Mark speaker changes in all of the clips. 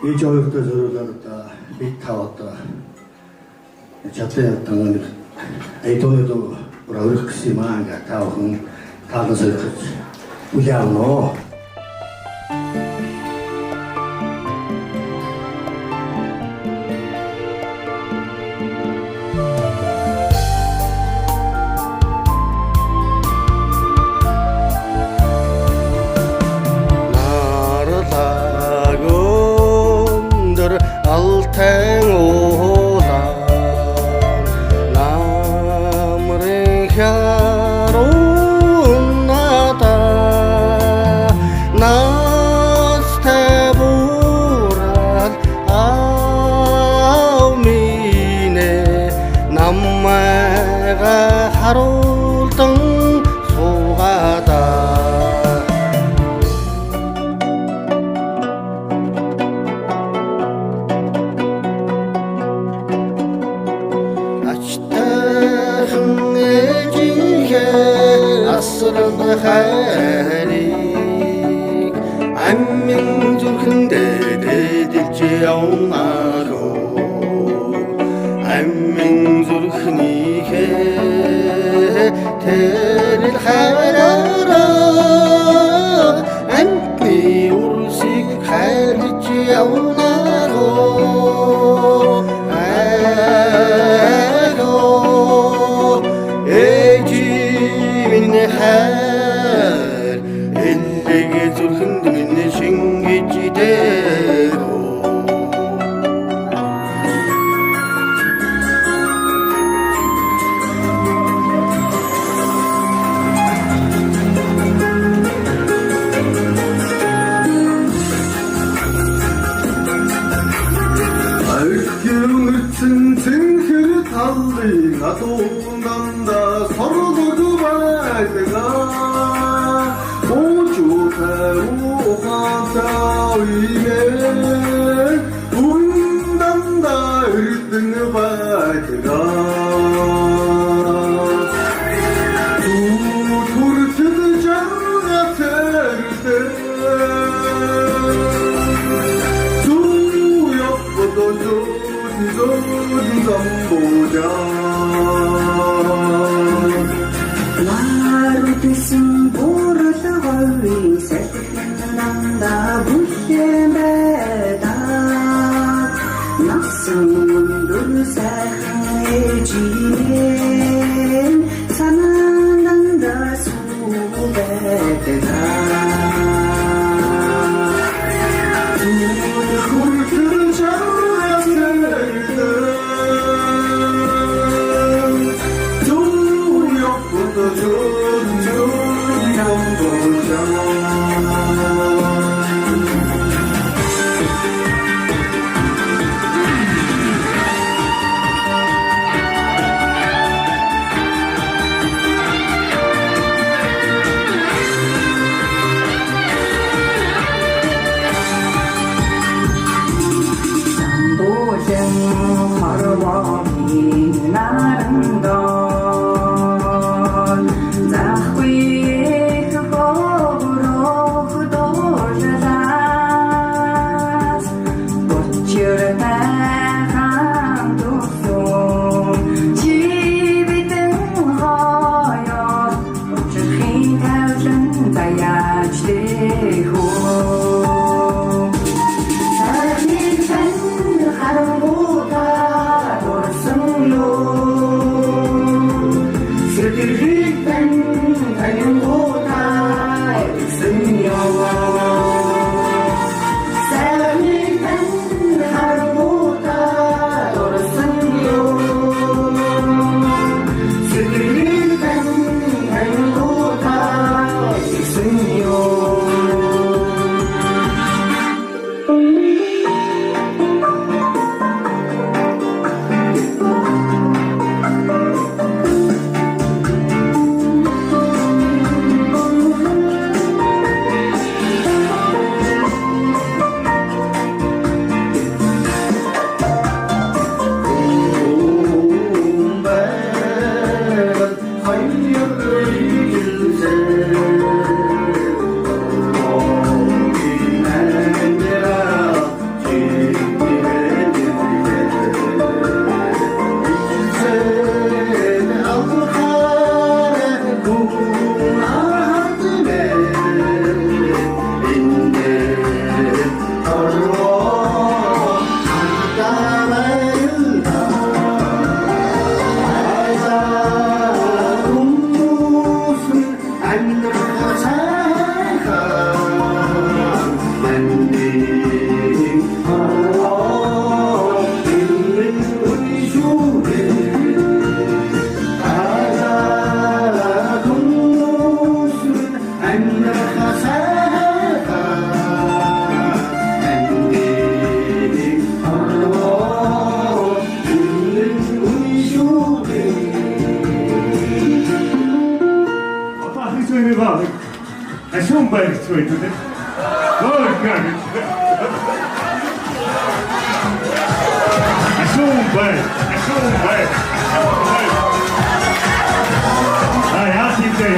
Speaker 1: İyice oyukta zorlarında bir tavatta çatıyattan aytonudu buralık kısımanga tavhın tanızı kız uyanno
Speaker 2: Alten oran namre kharunata naste burat aumine nammaga harultun sugata asrın xəlik Əmmin zülkündə dedilcə onaro Əmmin zülkünike teril xərara Əmmi ursik xərlicə onaro her ellige zulkünd minne şengeci dero
Speaker 1: Aykırmışsın tünkür tallı Atondan da soruldu baydığa Uçuta uğata uyme Bundan da ürdün baydığa Turturtu canına terdi
Speaker 3: Larutsun borata gavi setnanda bushembeda Nasıldır sahicin sananda subeda
Speaker 4: today? Oh, God.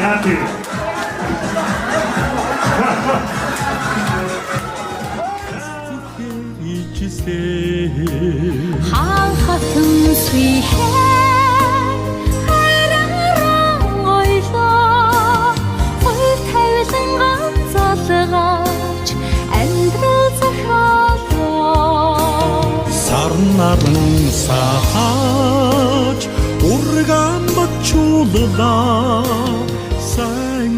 Speaker 4: Happy.
Speaker 5: Хатан сүйхэ хараараа ойлоо хоёр тавилан ганцалгаач амьдрал зохиолоо
Speaker 6: сарн наран сахаач ургаан бачууллаа сайн